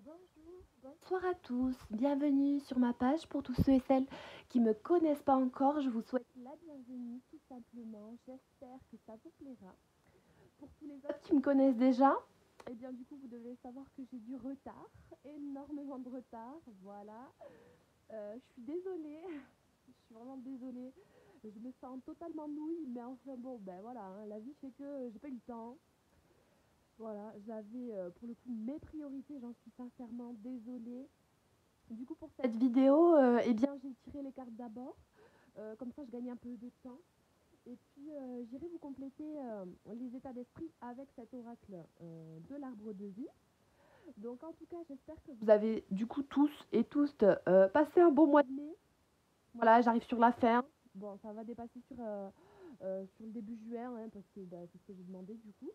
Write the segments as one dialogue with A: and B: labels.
A: Bonjour, bonsoir à tous, bienvenue sur ma page. Pour tous ceux et celles qui ne me connaissent pas encore, je vous souhaite la bienvenue tout simplement. J'espère que ça vous plaira. Pour tous les autres qui me connaissent déjà, eh bien du coup vous devez savoir que j'ai du retard, énormément de retard, voilà. Je suis désolée, je suis vraiment désolée. Je me sens totalement nouille, mais enfin bon, ben voilà, hein, la vie fait que j'ai pas eu le temps. Voilà, j'avais pour le coup mes priorités, j'en suis sincèrement désolée. Du coup, pour cette vidéo, eh bien, j'ai tiré les cartes d'abord. Comme ça, je gagne un peu de temps. Et puis, j'irai vous compléter les états d'esprit avec cet oracle de l'arbre de vie. Donc, en tout cas, j'espère que vous avez du coup tous et tous passé un beau mois de mai. Voilà, j'arrive sur la fin. Bon, ça va dépasser sur le début juin, hein, parce que bah, c'est ce que j'ai demandé du coup.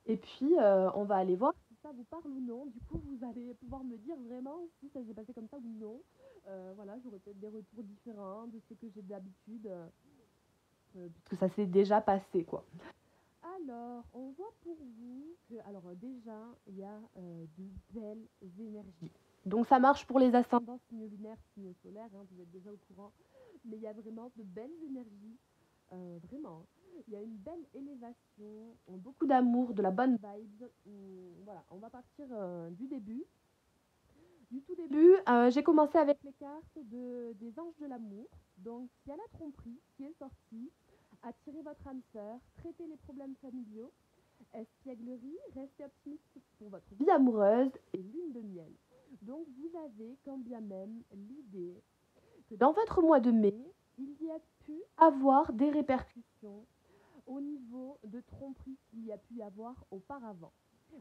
A: Et puis, on va aller voir si ça vous parle ou non. Du coup, vous allez pouvoir me dire vraiment si ça s'est passé comme ça ou non. Voilà, j'aurai peut-être des retours différents de ce que j'ai d'habitude, puisque ça s'est déjà passé, quoi. Alors, on voit pour vous que, alors déjà, il y a de belles énergies. Donc ça marche pour les ascendants, signes lunaires, signes solaires, hein, vous êtes déjà au courant. Mais il y a vraiment de belles énergies, vraiment. Il y a une belle élévation, beaucoup d'amour, de la bonne vibe. Voilà, on va partir du début. Du tout début, j'ai commencé avec les cartes des anges de l'amour. Donc, il y a la tromperie qui est sortie. Attirez votre âme sœur, traitez les problèmes familiaux, espièglerie, restez optimiste pour votre vie amoureuse et lune de miel. Donc, vous avez quand bien même l'idée que dans votre mois de mai, il y a pu avoir des répercussions au niveau de tromperie qu'il y a pu y avoir auparavant.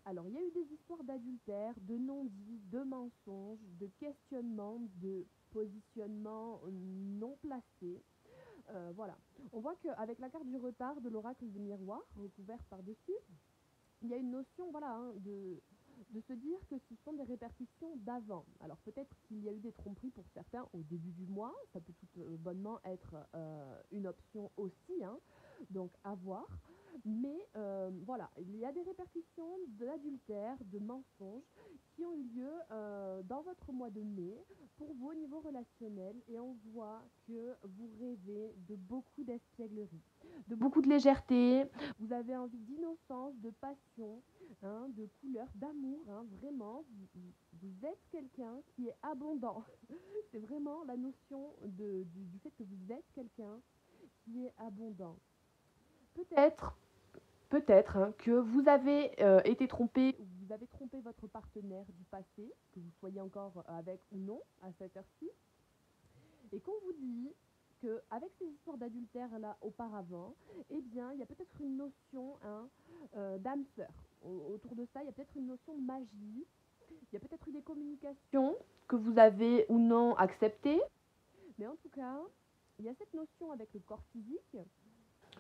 A: Alors, il y a eu des histoires d'adultère, de non-dits, de mensonges, de questionnements, de positionnements non placés. Voilà. On voit qu'avec la carte du retard de l'oracle des miroirs, recouvert par-dessus, il y a une notion voilà, hein, de se dire que ce sont des répercussions d'avant. Alors peut-être qu'il y a eu des tromperies pour certains au début du mois, ça peut tout bonnement être une option aussi, hein, donc à voir. Mais voilà, il y a des répercussions d'adultère, de mensonges qui ont eu lieu dans votre mois de mai pour vos niveaux relationnels et on voit que vous rêvez de beaucoup d'espièglerie, de beaucoup de légèreté, vous avez envie d'innocence, de passion, hein, de couleur, d'amour, hein, vraiment, vous êtes quelqu'un qui est abondant. C'est vraiment la notion du fait que vous êtes quelqu'un qui est abondant. Peut-être, peut-être hein, que vous avez été trompé ou vous avez trompé votre partenaire du passé, que vous soyez encore avec ou non à cette heure-ci, et qu'on vous dit qu'avec ces histoires d'adultère là auparavant, eh bien, il y a peut-être une notion hein, d'âme sœur. Autour de ça, il y a peut-être une notion de magie, il y a peut-être eu des communications que vous avez ou non acceptées, mais en tout cas, il y a cette notion avec le corps physique,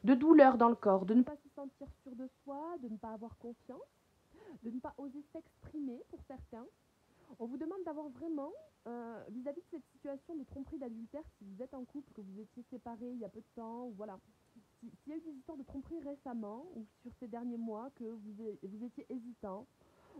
A: de douleur dans le corps, de ne pas se sentir sûr de soi, de ne pas avoir confiance, de ne pas oser s'exprimer pour certains. On vous demande d'avoir vraiment, vis-à-vis de cette situation de tromperie d'adultère, si vous êtes en couple, que vous étiez séparés il y a peu de temps, ou voilà, s'il y a eu des histoires de tromperie récemment, ou sur ces derniers mois, que vous étiez hésitant,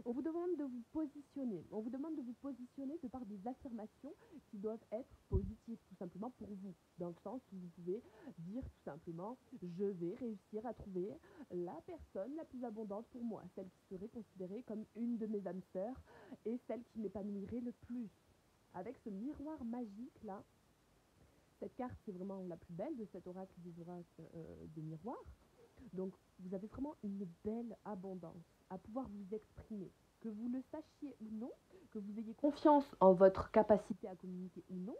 A: on vous demande de vous positionner. On vous demande de vous positionner de par des affirmations qui doivent être positives, tout simplement pour vous. Dans le sens où vous pouvez dire tout simplement, je vais réussir à trouver la personne la plus abondante pour moi, celle qui serait considérée comme une de mes âmes sœurs et celle qui m'épanouirait le plus. Avec ce miroir magique là, cette carte c'est vraiment la plus belle de cet oracle des oracles de miroir. Donc vous avez vraiment une belle abondance à pouvoir vous exprimer. Que vous le sachiez ou non, que vous ayez confiance en votre capacité à communiquer ou non,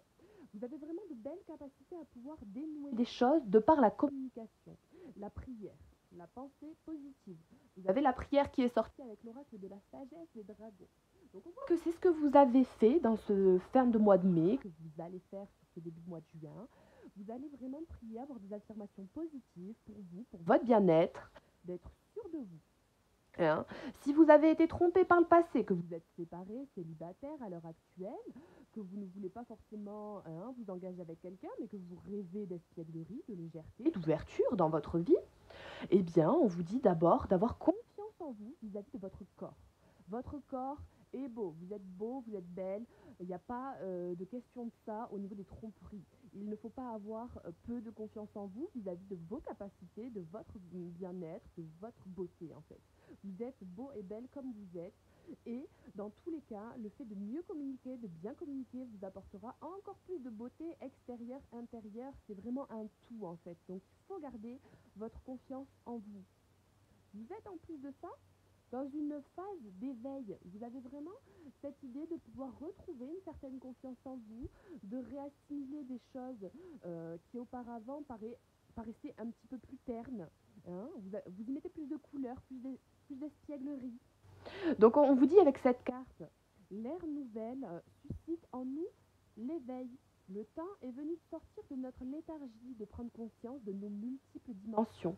A: vous avez vraiment de belles capacités à pouvoir dénouer des choses de par la communication, la prière, la pensée positive. Vous avez la prière qui est sortie avec l'oracle de la sagesse des dragons. Donc on voit que c'est ce que vous avez fait dans ce fin de mois de mai, que vous allez faire sur ce début de mois de juin. Vous allez vraiment prier, avoir des affirmations positives pour vous, pour votre bien-être, d'être sûr de vous. Hein. Si vous avez été trompé par le passé, que vous êtes séparé, célibataire à l'heure actuelle, que vous ne voulez pas forcément hein, vous engager avec quelqu'un, mais que vous rêvez d'espièglerie, de légèreté, d'ouverture dans votre vie, eh bien, on vous dit d'abord d'avoir confiance en vous vis-à-vis de votre corps. Votre corps est beau, vous êtes belle, il n'y a pas de question de ça au niveau des tromperies. Il ne faut pas avoir peu de confiance en vous vis-à-vis de vos capacités, de votre bien-être, de votre beauté en fait. Vous êtes beau et belle comme vous êtes et dans tous les cas, le fait de mieux communiquer, de bien communiquer vous apportera encore plus de beauté extérieure, intérieure. C'est vraiment un tout en fait. Donc il faut garder votre confiance en vous. Vous êtes en plus de ça dans une phase d'éveil. Vous avez vraiment cette idée de pouvoir retrouver une certaine confiance en vous, de réassimiler des choses qui auparavant paraissaient un petit peu plus ternes. Hein. Vous y mettez plus de couleurs, plus d'espièglerie. Donc on vous dit avec cette carte, l'ère nouvelle suscite en nous l'éveil. Le temps est venu de sortir de notre léthargie, de prendre conscience de nos multiples dimensions.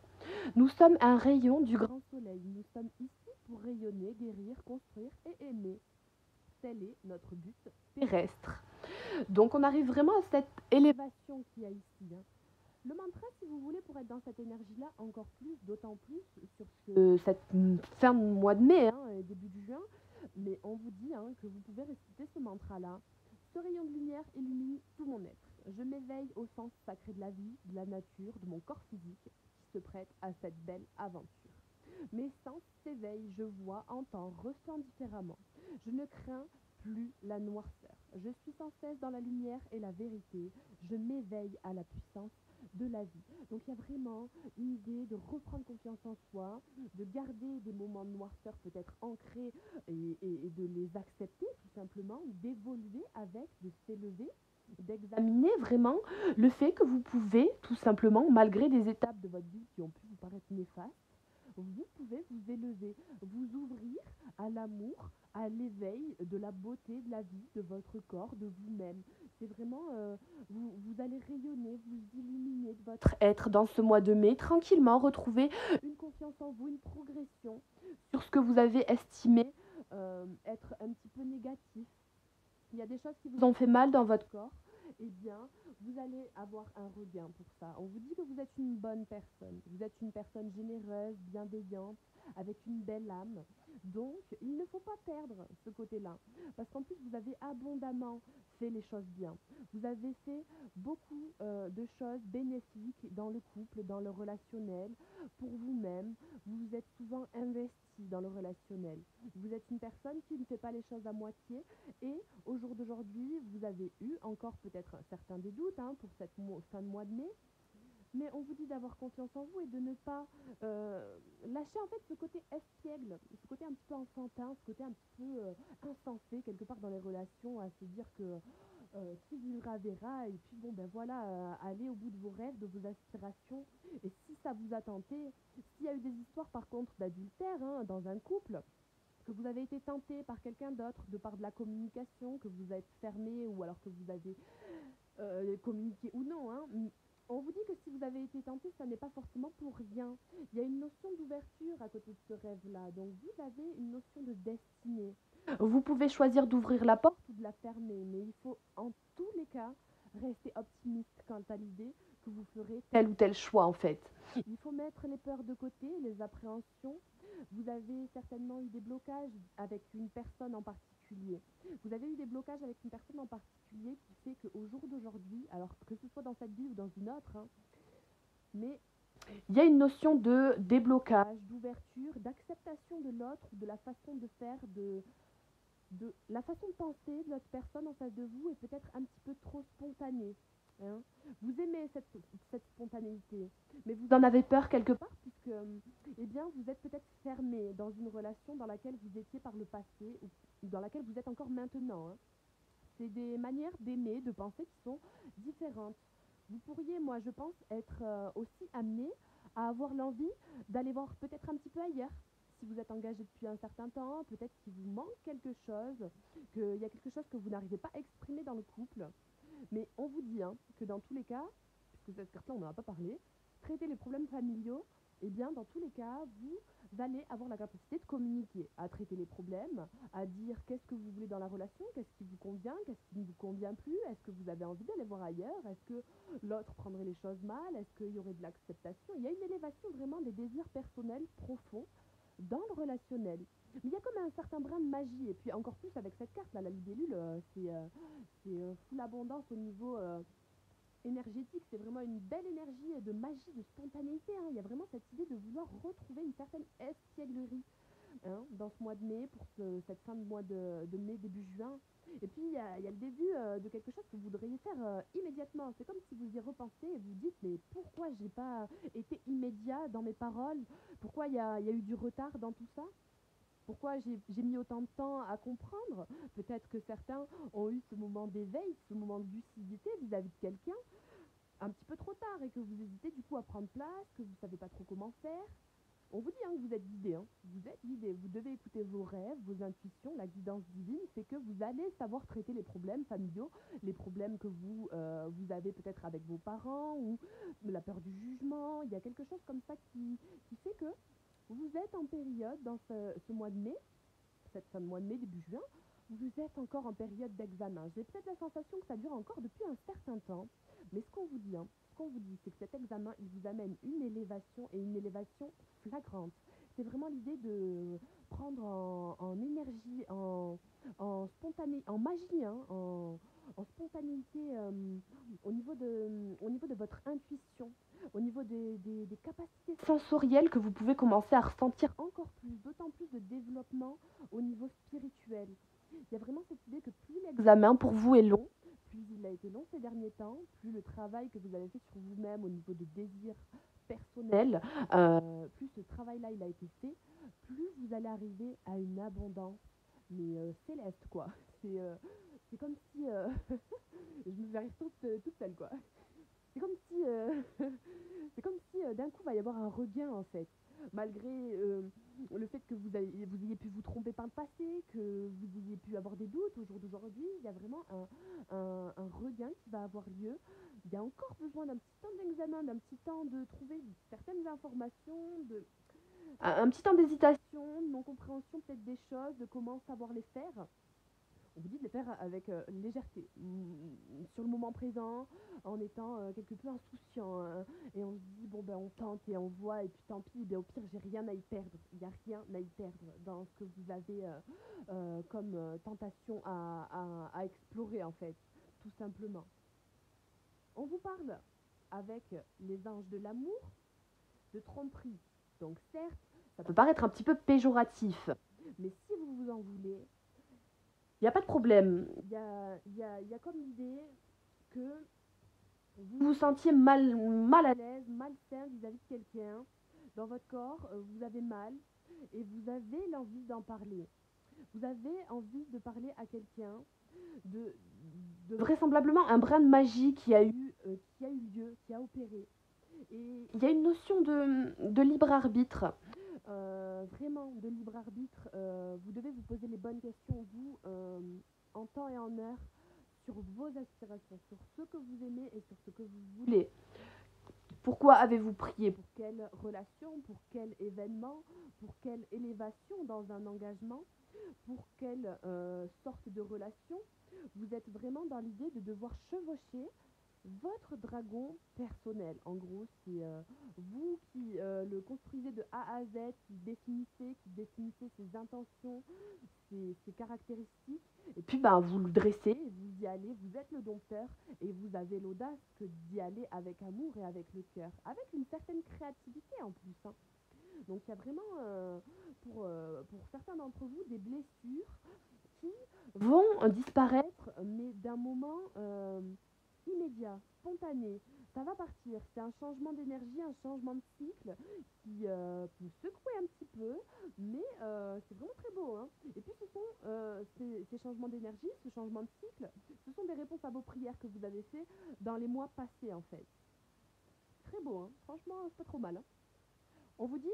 A: Nous sommes un rayon du grand soleil. Nous sommes ici pour rayonner, guérir, construire et aimer. Tel est notre but terrestre. Donc on arrive vraiment à cette élévation qu'il y a ici. Hein. Le mantra, si vous voulez, pour être dans cette énergie-là, encore plus, d'autant plus sur cette fin de mois de mai, hein, et début de juin, mais on vous dit hein, que vous pouvez réciter ce mantra-là. Ce rayon de lumière illumine tout mon être. Je m'éveille au sens sacré de la vie, de la nature, de mon corps physique qui se prête à cette belle aventure. Mes sens s'éveillent, je vois, entends, ressens différemment. Je ne crains plus la noirceur. Je suis sans cesse dans la lumière et la vérité. Je m'éveille à la puissance de la vie. Donc il y a vraiment une idée de reprendre confiance en soi, de garder des moments de noirceur peut-être ancrés et de les accepter tout simplement, d'évoluer avec, de s'élever, d'examiner vraiment le fait que vous pouvez tout simplement, malgré des étapes de votre vie qui ont pu vous paraître néfastes, vous pouvez vous élever, vous ouvrir à l'amour, à l'éveil de la beauté de la vie, de votre corps, de vous-même. C'est vraiment, vous allez rayonner, vous illuminer de votre être dans ce mois de mai, tranquillement retrouver une confiance en vous, une progression sur ce que vous avez estimé être un petit peu négatif. Il y a des choses qui vous ont fait mal dans votre corps, eh bien, vous allez avoir un regain pour ça. On vous dit que vous êtes une bonne personne. Vous êtes une personne généreuse, bienveillante, avec une belle âme. Donc, il ne faut pas perdre ce côté-là. Parce qu'en plus, vous avez abondamment fait les choses bien. Vous avez fait beaucoup de choses bénéfiques dans le couple, dans le relationnel, pour vous-même. Vous vous êtes souvent investi dans le relationnel. Vous êtes une personne qui ne fait pas les choses à moitié et au jour d'aujourd'hui, vous avez eu encore peut-être certains des doutes hein, pour cette fin de mois de mai, mais on vous dit d'avoir confiance en vous et de ne pas lâcher en fait ce côté espiègle, ce côté un petit peu enfantin, ce côté un petit peu insensé quelque part dans les relations, à se dire que qui vivra verra et puis bon ben voilà, allez au bout de vos rêves, de vos aspirations et si ça vous a tenté, s'il y a eu des histoires par contre d'adultère hein, dans un couple, que vous avez été tenté par quelqu'un d'autre de par de la communication, que vous êtes fermé ou alors que vous avez communiqué ou non. Hein. On vous dit que si vous avez été tenté, ça n'est pas forcément pour rien. Il y a une notion d'ouverture à côté de ce rêve-là. Donc vous avez une notion de destinée. Vous pouvez choisir d'ouvrir la porte ou de la fermer, mais il faut en tous les cas rester optimiste quant à l'idée que vous ferez tel ou tel choix en fait. Il faut mettre les peurs de côté, les appréhensions. Vous avez certainement eu des blocages avec une personne en particulier. Vous avez eu des blocages avec une personne en particulier qui fait qu'au jour d'aujourd'hui, alors que ce soit dans cette vie ou dans une autre, hein, mais il y a une notion de déblocage, d'ouverture, d'acceptation de l'autre, de la façon de faire, de la façon de penser de l'autre personne en face de vous est peut-être un petit peu trop spontanée. Hein. Vous aimez cette spontanéité, mais vous en avez peur quelque part puisque eh bien, vous êtes peut-être fermé dans une relation dans laquelle vous étiez par le passé ou dans laquelle vous êtes encore maintenant. Hein. C'est des manières d'aimer, de penser qui sont différentes. Vous pourriez, moi je pense, être aussi amené à avoir l'envie d'aller voir peut-être un petit peu ailleurs. Si vous êtes engagé depuis un certain temps, peut-être qu'il vous manque quelque chose, qu'il y a quelque chose que vous n'arrivez pas à exprimer dans le couple. Mais on vous dit hein, que dans tous les cas, puisque cette carte-là on n'en a pas parlé, traiter les problèmes familiaux, eh bien dans tous les cas, vous allez avoir la capacité de communiquer, à traiter les problèmes, à dire qu'est-ce que vous voulez dans la relation, qu'est-ce qui vous convient, qu'est-ce qui ne vous convient plus, est-ce que vous avez envie d'aller voir ailleurs, est-ce que l'autre prendrait les choses mal, est-ce qu'il y aurait de l'acceptation. Il y a une élévation vraiment des désirs personnels profonds dans le relationnel. Mais il y a comme un certain brin de magie. Et puis encore plus avec cette carte là, la libellule, c'est full abondance au niveau énergétique. C'est vraiment une belle énergie de magie, de spontanéité, hein. Il y a vraiment cette idée de vouloir retrouver une certaine espièglerie, hein, dans ce mois de mai, pour cette fin de mois de mai, début juin. Et puis il y a le début de quelque chose que vous voudriez faire immédiatement. C'est comme si vous y repensez et vous dites mais pourquoi j'ai pas été immédiat dans mes paroles. Pourquoi il y a eu du retard dans tout ça. Pourquoi j'ai mis autant de temps à comprendre. Peut-être que certains ont eu ce moment d'éveil, ce moment de lucidité vis-à-vis de quelqu'un un petit peu trop tard et que vous hésitez du coup à prendre place, que vous ne savez pas trop comment faire. On vous dit hein, que vous êtes guidé, hein. Vous êtes guidé, vous devez écouter vos rêves, vos intuitions, la guidance divine, c'est que vous allez savoir traiter les problèmes familiaux, les problèmes que vous avez peut-être avec vos parents, ou la peur du jugement. Il y a quelque chose comme ça qui fait que vous êtes en période dans ce mois de mai, cette fin de mois de mai, début juin, vous êtes encore en période d'examen. J'ai peut-être la sensation que ça dure encore depuis un certain temps, mais ce qu'on vous dit, hein, ce qu'on vous dit, c'est que cet examen, il vous amène une élévation et une élévation flagrante. C'est vraiment l'idée de prendre en énergie, en spontané, en magie, hein, en spontanéité au niveau de votre intuition, au niveau des capacités sensorielles que vous pouvez commencer à ressentir encore plus, d'autant plus de développement au niveau spirituel. Il y a vraiment cette idée que plus l'examen pour vous est long, plus il a été long ces derniers temps, plus le travail que vous avez fait sur vous-même au niveau de désir personnel, plus ce travail-là il a été fait, plus vous allez arriver à une abondance, mais céleste quoi. C'est comme si, je me verrais toute seule quoi. C'est comme si, c'est comme si d'un coup, il va y avoir un regain en fait. Malgré le fait que vous ayez pu vous tromper par le passé, que vous ayez pu avoir des doutes au jour d'aujourd'hui, il y a vraiment un regain qui va avoir lieu. Il y a encore besoin d'un petit temps d'examen, d'un petit temps de trouver certaines informations, un petit temps d'hésitation, de non-compréhension peut-être des choses, de comment savoir les faire. On vous dit de les faire avec légèreté, sur le moment présent, en étant quelque peu insouciant, hein. Et on se dit, bon ben on tente et on voit, et puis tant pis, ben, au pire j'ai rien à y perdre. Il n'y a rien à y perdre dans ce que vous avez comme tentation à explorer en fait, tout simplement. On vous parle avec les anges de l'amour, de tromperie. Donc certes, ça peut paraître un petit peu péjoratif, mais si vous vous en voulez, il n'y a pas de problème. Il y a comme l'idée que vous vous sentiez mal à l'aise, malsain vis-à-vis de quelqu'un. Dans votre corps, vous avez mal et vous avez l'envie d'en parler. Vous avez envie de parler à quelqu'un de, de vraisemblablement un brin de magie qui a eu lieu, qui a opéré. Et il y a une notion de libre arbitre. Vraiment de libre arbitre. Vous devez vous poser les bonnes questions, vous, en temps et en heure, sur vos aspirations, sur ce que vous aimez et sur ce que vous voulez. Pourquoi avez-vous prié? Pour quelle relation? Pour quel événement? Pour quelle élévation dans un engagement? Pour quelle sorte de relation? Vous êtes vraiment dans l'idée de devoir chevaucher votre dragon personnel. En gros, c'est vous qui le construisez de A à Z, qui définissez ses intentions, ses caractéristiques, et puis ben, vous le dressez, vous y allez, vous êtes le dompteur, et vous avez l'audace que d'y aller avec amour et avec le cœur, avec une certaine créativité en plus, hein. Donc il y a vraiment, pour certains d'entre vous, des blessures qui vont disparaître, mais d'un moment immédiat, spontané. Ça va partir. C'est un changement d'énergie, un changement de cycle qui peut secouer un petit peu, mais c'est vraiment très beau, hein. Et puis ce sont ces changements d'énergie, ce changement de cycle, ce sont des réponses à vos prières que vous avez fait dans les mois passés en fait. Très beau, hein. Franchement, c'est pas trop mal, hein. On vous dit,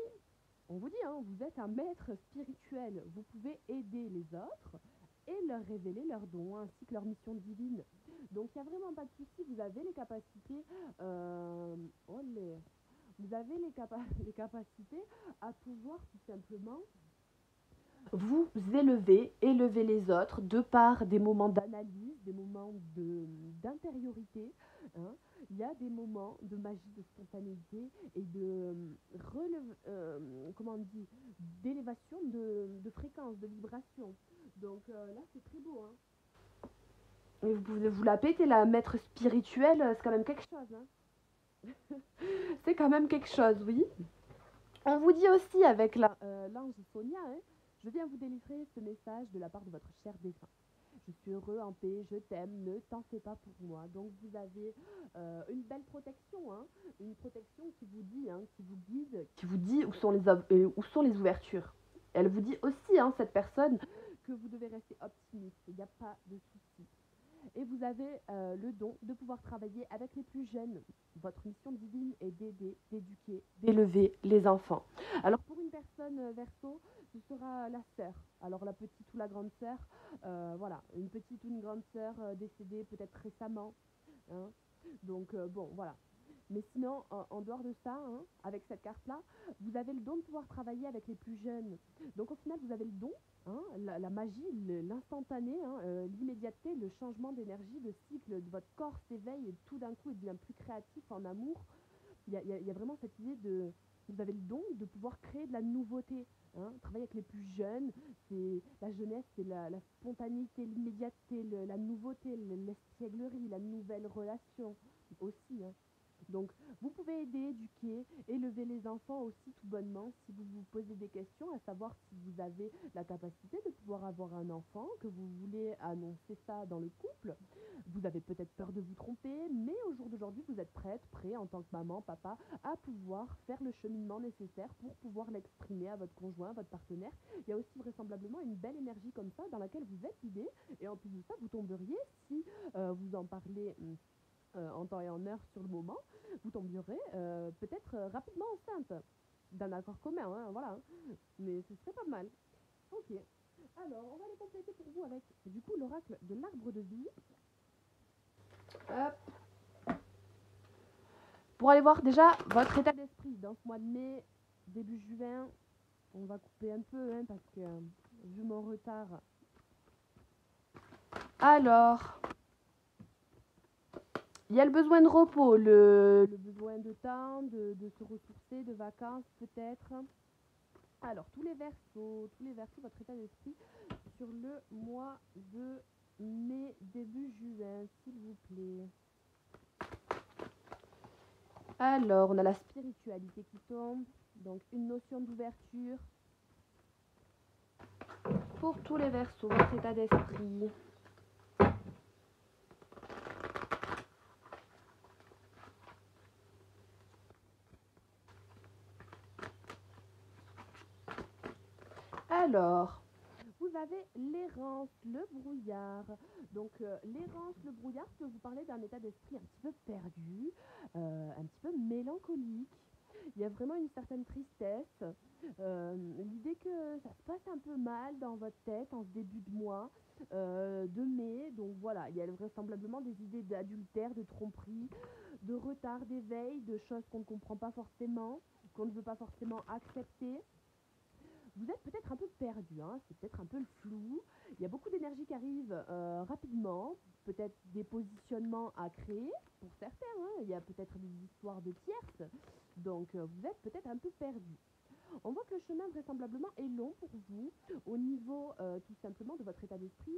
A: on vous dit, hein, vous êtes un maître spirituel. Vous pouvez aider les autres et leur révéler leurs dons ainsi que leur mission divine. Donc il n'y a vraiment pas de souci, vous avez les capacités, olé, vous avez les capacités à pouvoir tout simplement vous élever les autres de par des moments d'analyse, des moments d'intériorité, hein, il y a des moments de magie, de spontanéité et de comment on dit, d'élévation de fréquence, de vibration. Donc là, c'est très beau, hein. Et vous pouvez vous la péter, la maître spirituelle, c'est quand même quelque chose, hein. C'est quand même quelque chose, oui. On vous dit aussi avec l'ange Sonia, hein, je viens vous délivrer ce message de la part de votre cher défunt. Je suis heureux, en paix, je t'aime, ne t'en fais pas pour moi. Donc vous avez une belle protection, hein, une protection qui vous dit, hein, qui vous guide, qui vous dit où sont les ouvertures. Elle vous dit aussi, hein, cette personne, que vous devez rester optimiste, il n'y a pas de souci. Et vous avez le don de pouvoir travailler avec les plus jeunes. Votre mission divine est d'aider, d'éduquer, d'élever les enfants. Alors pour une personne verso, ce sera la sœur. Alors la petite ou la grande sœur, voilà, une petite ou une grande sœur décédée peut-être récemment, hein. Donc bon, voilà. Mais sinon, en dehors de ça, hein, avec cette carte-là, vous avez le don de pouvoir travailler avec les plus jeunes. Donc au final, vous avez le don, hein, la magie, l'instantané, hein, l'immédiateté, le changement d'énergie, le cycle de votre corps s'éveille et tout d'un coup il devient plus créatif en amour. Il y a vraiment cette idée de... Vous avez le don de pouvoir créer de la nouveauté. Hein, travailler avec les plus jeunes, c'est la jeunesse, c'est la spontanéité, l'immédiateté, la nouveauté, l'espièglerie, la nouvelle relation aussi, hein. Donc, vous pouvez aider, éduquer, élever les enfants aussi tout bonnement si vous vous posez des questions, à savoir si vous avez la capacité de pouvoir avoir un enfant, que vous voulez annoncer ça dans le couple. Vous avez peut-être peur de vous tromper, mais au jour d'aujourd'hui, vous êtes prête, prêt en tant que maman, papa, à pouvoir faire le cheminement nécessaire pour pouvoir l'exprimer à votre conjoint, à votre partenaire. Il y a aussi vraisemblablement une belle énergie comme ça dans laquelle vous êtes guidé, et en plus de ça, vous tomberiez si vous en parlez en temps et en heure sur le moment, vous tomberez peut-être rapidement enceinte d'un accord commun, hein, voilà. Hein. Mais ce serait pas mal. Ok. Alors, on va les compléter pour vous avec du coup l'oracle de l'arbre de vie. Hop. Pour aller voir déjà votre état d'esprit dans ce mois de mai, début juin, on va couper un peu hein, parce que vu mon retard. Alors, il y a le besoin de repos, le besoin de temps, de se ressourcer, de vacances peut-être. Alors, tous les versos, votre état d'esprit sur le mois de mai, début juin, s'il vous plaît. Alors, on a la spiritualité qui tombe, donc une notion d'ouverture. Pour tous les versos, votre état d'esprit. Alors, vous avez l'errance, le brouillard. Donc, l'errance, le brouillard peut vous parler d'un état d'esprit un petit peu perdu, un petit peu mélancolique. Il y a vraiment une certaine tristesse. L'idée que ça se passe un peu mal dans votre tête en ce début de mois de mai. Donc voilà, il y a vraisemblablement des idées d'adultère, de tromperie, de retard d'éveil, de choses qu'on ne comprend pas forcément, qu'on ne veut pas forcément accepter. Vous êtes peut-être un peu perdu, hein, c'est peut-être un peu le flou. Il y a beaucoup d'énergie qui arrive rapidement, peut-être des positionnements à créer pour certains. Hein, il y a peut-être des histoires de tierces, donc vous êtes peut-être un peu perdu. On voit que le chemin vraisemblablement est long pour vous au niveau tout simplement de votre état d'esprit.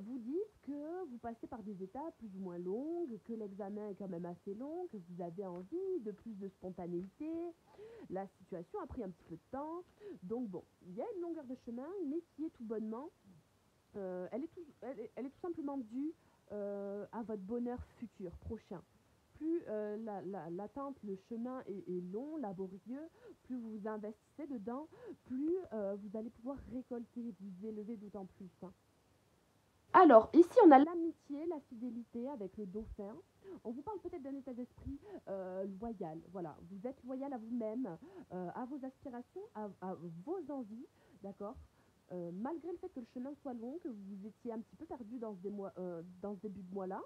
A: Vous dites que vous passez par des étapes plus ou moins longues, que l'examen est quand même assez long, que vous avez envie de plus de spontanéité. La situation a pris un petit peu de temps. Donc bon, il y a une longueur de chemin, mais qui est tout bonnement, elle est tout simplement due à votre bonheur futur, prochain. Plus l'attente, le chemin est long, laborieux, plus vous investissez dedans, plus vous allez pouvoir récolter, vous élever d'autant plus. Hein. Alors, ici, on a l'amitié, la fidélité avec le dauphin. On vous parle peut-être d'un état d'esprit loyal. Voilà, vous êtes loyal à vous-même, à vos aspirations, à vos envies, d'accord. Malgré le fait que le chemin soit long, que vous étiez un petit peu perdu dans ce début de mois-là,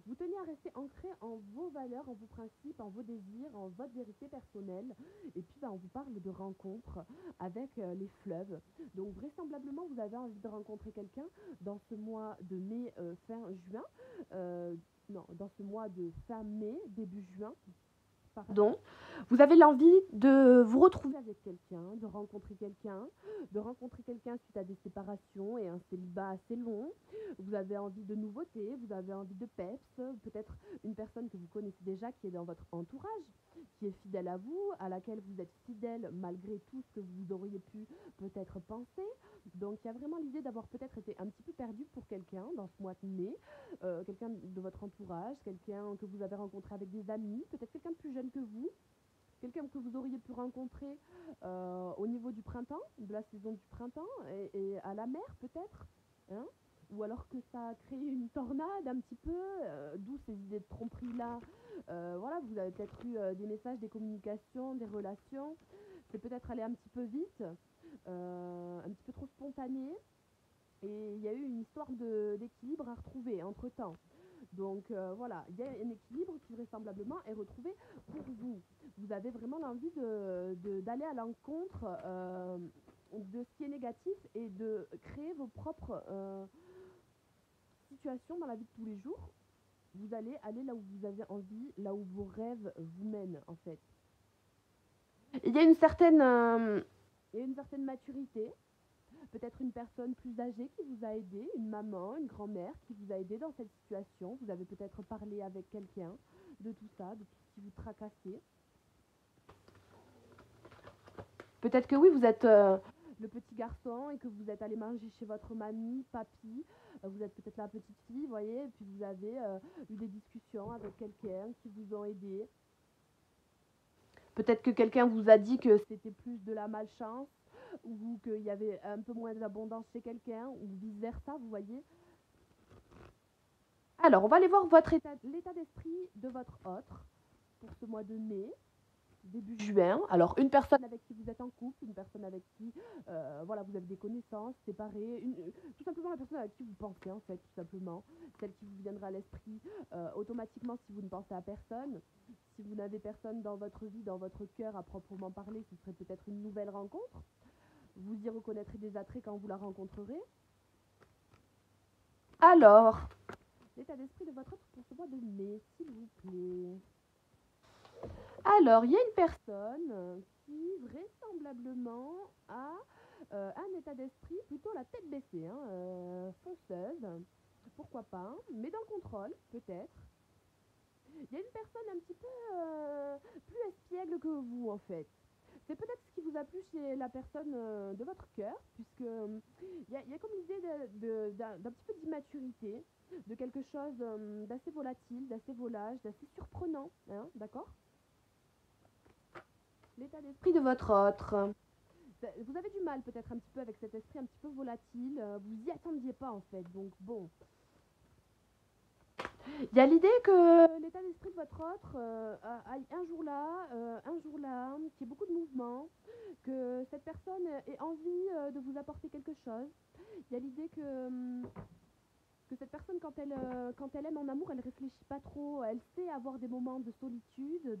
A: Vous tenez à rester ancré en vos valeurs, en vos principes, en vos désirs, en votre vérité personnelle. Et puis, on vous parle de rencontres avec les fleuves. Donc, vraisemblablement, vous avez envie de rencontrer quelqu'un dans ce mois de mai, fin juin. Euh, non, dans ce mois de fin mai, début juin, pardon, vous avez l'envie de vous retrouver avec quelqu'un, de rencontrer quelqu'un suite à des séparations et un célibat assez long. Vous avez envie de nouveautés, vous avez envie de peps, peut-être une personne que vous connaissez déjà qui est dans votre entourage, qui est fidèle à vous, à laquelle vous êtes fidèle malgré tout ce que vous auriez pu peut-être penser. Donc il y a vraiment l'idée d'avoir peut-être été un petit peu perdu pour quelqu'un dans ce mois de mai, quelqu'un de votre entourage, quelqu'un que vous avez rencontré avec des amis, peut-être quelqu'un de plus jeune que vous, quelqu'un que vous auriez pu rencontrer au niveau du printemps, de la saison du printemps, et à la mer peut-être, hein, ou alors que ça a créé une tornade un petit peu, d'où ces idées de tromperie-là. Voilà, vous avez peut-être eu des messages, des communications, des relations, c'est peut-être allé un petit peu vite, un petit peu trop spontané, et il y a eu une histoire d'équilibre à retrouver entre-temps. Donc voilà, il y a un équilibre qui vraisemblablement est retrouvé pour vous. Vous avez vraiment l'envie d'aller à l'encontre de ce qui est négatif et de créer vos propres situations dans la vie de tous les jours. Vous allez aller là où vous avez envie, là où vos rêves vous mènent en fait. Il y a il y a une certaine maturité, peut-être une personne plus âgée qui vous a aidé, une maman, une grand-mère qui vous a aidé dans cette situation. Vous avez peut-être parlé avec quelqu'un de tout ça, de tout ce qui vous tracassait. Peut-être que oui, vous êtes le petit garçon et que vous êtes allé manger chez votre mamie, papy. Vous êtes peut-être la petite fille, vous voyez, et puis vous avez eu des discussions avec quelqu'un qui vous ont aidé. Peut-être que quelqu'un vous a dit que c'était plus de la malchance ou qu'il y avait un peu moins d'abondance chez quelqu'un ou vice-versa, vous voyez. Alors, on va aller voir l'état d'esprit de votre autre pour ce mois de mai, début juin. Alors, une personne avec qui vous êtes en couple, une personne avec qui voilà, vous avez des connaissances séparées, tout simplement la personne avec qui vous pensez, en fait, tout simplement, celle qui vous viendra à l'esprit automatiquement si vous ne pensez à personne. Si vous n'avez personne dans votre vie, dans votre cœur à proprement parler, ce serait peut-être une nouvelle rencontre. Vous y reconnaîtrez des attraits quand vous la rencontrerez. Alors, l'état d'esprit de votre autre pour ce mois de mai, s'il vous plaît. Alors, il y a une personne qui vraisemblablement a un état d'esprit plutôt la tête baissée, hein, fonceuse, pourquoi pas, mais dans le contrôle, peut-être. Il y a une personne un petit peu plus espiègle que vous, en fait. C'est peut-être ce qui vous a plu chez la personne de votre cœur, puisque y a comme l'idée d'un petit peu d'immaturité, de quelque chose d'assez volatile, d'assez volage, d'assez surprenant, hein, d'accord. L'état d'esprit de votre autre. Vous avez du mal peut-être un petit peu avec cet esprit un petit peu volatile, vous y attendiez pas en fait, donc bon. Il y a l'idée que l'état d'esprit de votre autre aille un jour là, qu'il y ait beaucoup de mouvement, que cette personne ait envie de vous apporter quelque chose. Il y a l'idée que cette personne, quand elle aime en amour, elle réfléchit pas trop, elle sait avoir des moments de solitude,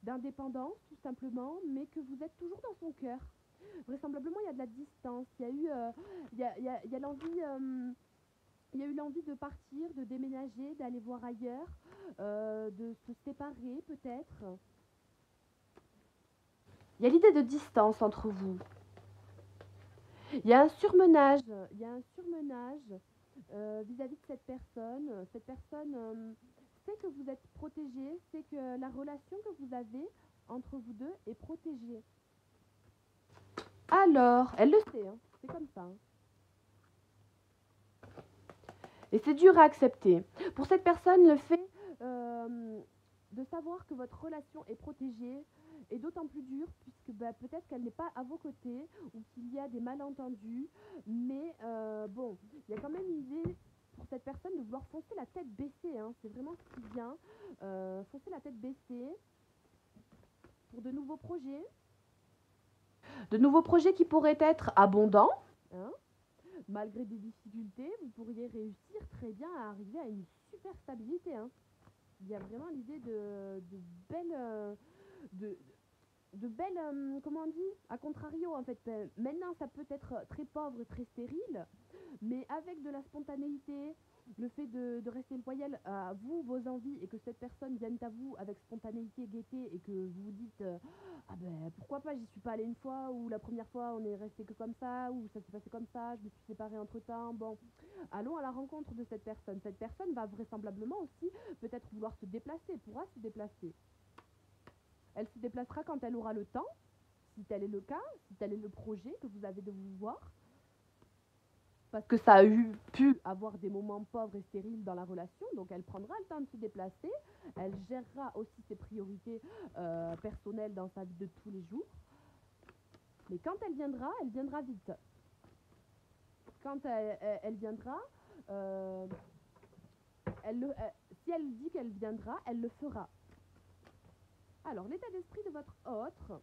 A: d'indépendance tout simplement, mais que vous êtes toujours dans son cœur. Vraisemblablement, il y a de la distance, il y a eu, il y a l'envie, il y a eu l'envie de partir, de déménager, d'aller voir ailleurs, de se séparer peut-être. Il y a l'idée de distance entre vous. Il y a un surmenage, il y a un surmenage vis-à-vis de cette personne. Cette personne sait que vous êtes protégé, sait que la relation que vous avez entre vous deux est protégée. Alors, elle le sait, hein, c'est comme ça. Hein. Et c'est dur à accepter. Pour cette personne, le fait de savoir que votre relation est protégée est d'autant plus dur puisque peut-être qu'elle n'est pas à vos côtés ou qu'il y a des malentendus. Mais bon, il y a quand même une idée pour cette personne de vouloir foncer la tête baissée. Hein. C'est vraiment ce qui vient. Foncer la tête baissée pour de nouveaux projets. De nouveaux projets qui pourraient être abondants. Hein, Malgré des difficultés, vous pourriez réussir très bien à arriver à une super stabilité, hein. Il y a vraiment l'idée de belles, de, de belles, comment on dit, à contrario en fait. Maintenant, ça peut être très pauvre, très stérile, mais avec de la spontanéité, le fait de rester loyal à vous, vos envies, et que cette personne vienne à vous avec spontanéité, gaieté, et que vous vous dites ah ben pourquoi pas, j'y suis pas allée une fois, ou la première fois on est resté que comme ça, ou ça s'est passé comme ça, je me suis séparée entre temps, bon, allons à la rencontre de cette personne. Cette personne va vraisemblablement aussi peut-être vouloir se déplacer, pourra se déplacer. Elle se déplacera quand elle aura le temps, si tel est le cas, si tel est le projet que vous avez de vous voir, parce que ça a pu avoir des moments pauvres et stériles dans la relation, donc elle prendra le temps de se déplacer, elle gérera aussi ses priorités personnelles dans sa vie de tous les jours, mais quand elle viendra vite. Quand elle viendra, euh, si elle dit qu'elle viendra, elle le fera. Alors, l'état d'esprit de votre autre.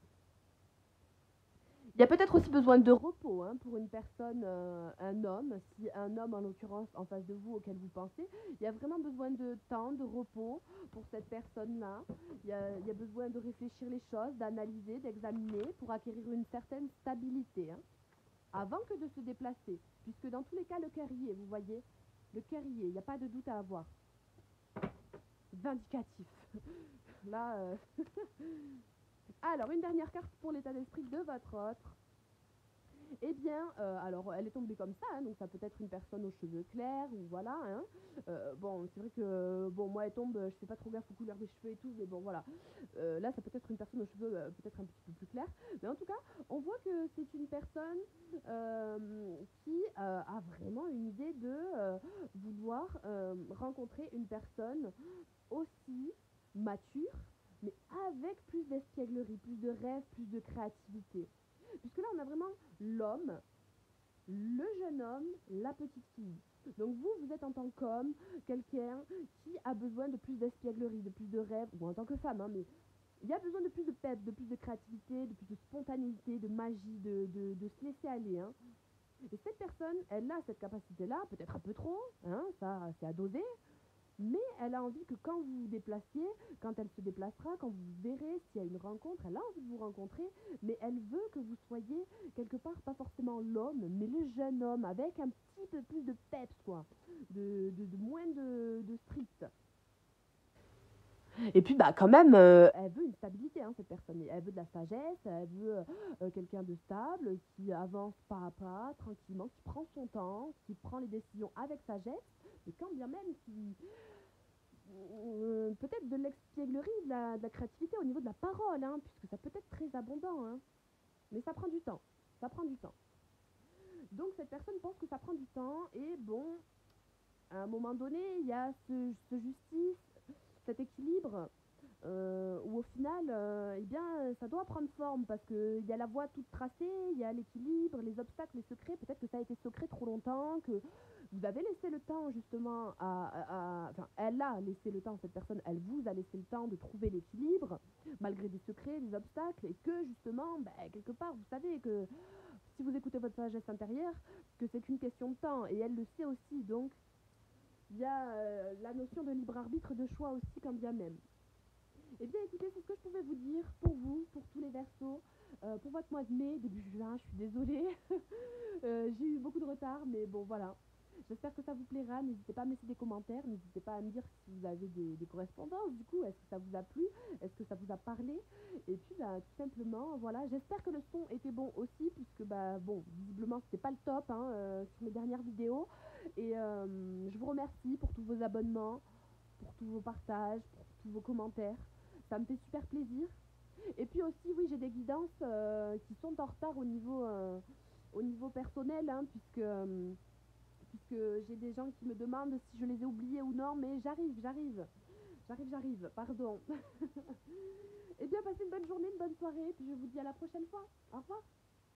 A: Il y a peut-être aussi besoin de repos, hein, pour une personne, un homme, si un homme en l'occurrence en face de vous auquel vous pensez, il y a vraiment besoin de temps, de repos pour cette personne-là. Il y a besoin de réfléchir les choses, d'analyser, d'examiner pour acquérir une certaine stabilité, hein, avant que de se déplacer. Puisque dans tous les cas, le cœur y est, vous voyez, le cœur y est, il n'y a pas de doute à avoir. Vindicatif. Là, alors, une dernière carte pour l'état d'esprit de votre autre. Eh bien, alors elle est tombée comme ça, hein, donc ça peut être une personne aux cheveux clairs, ou voilà, hein. Bon, c'est vrai que, bon, moi elle tombe, je fais pas trop gaffe aux couleurs des cheveux et tout, mais bon, voilà. Là, ça peut être une personne aux cheveux peut-être un petit peu plus clairs, mais en tout cas, on voit que c'est une personne qui a vraiment une idée de vouloir rencontrer une personne aussi mature, mais avec plus d'espièglerie, plus de rêve, plus de créativité. Puisque là, on a vraiment l'homme, le jeune homme, la petite fille. Donc vous, vous êtes en tant qu'homme, quelqu'un qui a besoin de plus d'espièglerie, de plus de rêve, ou en tant que femme, hein, mais il y a besoin de plus de pep, de plus de créativité, de plus de spontanéité, de magie, de se laisser aller, hein. Et cette personne, elle a cette capacité-là, peut-être un peu trop, hein, ça c'est à doser, mais elle a envie que quand vous vous déplaciez, quand elle se déplacera, quand vous verrez s'il y a une rencontre, elle a envie de vous rencontrer, mais elle veut que vous soyez quelque part, pas forcément l'homme, mais le jeune homme, avec un petit peu plus de peps, quoi, de moins de strict. Et puis, bah, quand même, elle veut une stabilité, hein, cette personne. Elle veut de la sagesse, elle veut quelqu'un de stable, qui avance pas à pas, tranquillement, qui prend son temps, qui prend les décisions avec sagesse, et quand bien même qui, peut-être de l'expièglerie, de la créativité au niveau de la parole, hein, puisque ça peut être très abondant, hein, mais ça prend du temps. Ça prend du temps. Donc cette personne pense que ça prend du temps et bon, à un moment donné, il y a ce justice, cet équilibre où au final, eh bien, ça doit prendre forme parce qu'il y a la voie toute tracée, il y a l'équilibre, les obstacles, les secrets. Peut-être que ça a été secret trop longtemps, que vous avez laissé le temps justement enfin, elle a laissé le temps, cette personne, elle vous a laissé le temps de trouver l'équilibre, malgré des secrets, des obstacles, et que justement, ben, quelque part, vous savez que si vous écoutez votre sagesse intérieure, que c'est qu'une question de temps, et elle le sait aussi, donc il y a la notion de libre arbitre, de choix aussi, quand bien même. Eh bien, écoutez, c'est ce que je pouvais vous dire pour vous, pour tous les versos, pour votre mois de mai, début juin, je suis désolée. J'ai eu beaucoup de retard, mais bon, voilà. J'espère que ça vous plaira. N'hésitez pas à me laisser des commentaires. N'hésitez pas à me dire si vous avez des correspondances. Du coup, est-ce que ça vous a plu? Est-ce que ça vous a parlé? Et puis, bah, tout simplement, voilà. J'espère que le son était bon aussi, puisque, bah, bon, visiblement, c'était pas le top, hein, sur mes dernières vidéos. Et je vous remercie pour tous vos abonnements, pour tous vos partages, pour tous vos commentaires. Ça me fait super plaisir. Et puis aussi, oui, j'ai des guidances qui sont en retard au niveau personnel, hein, puisque j'ai des gens qui me demandent si je les ai oubliés ou non, mais j'arrive, pardon. Eh bien, passez une bonne journée, une bonne soirée, et puis je vous dis à la prochaine fois. Au revoir.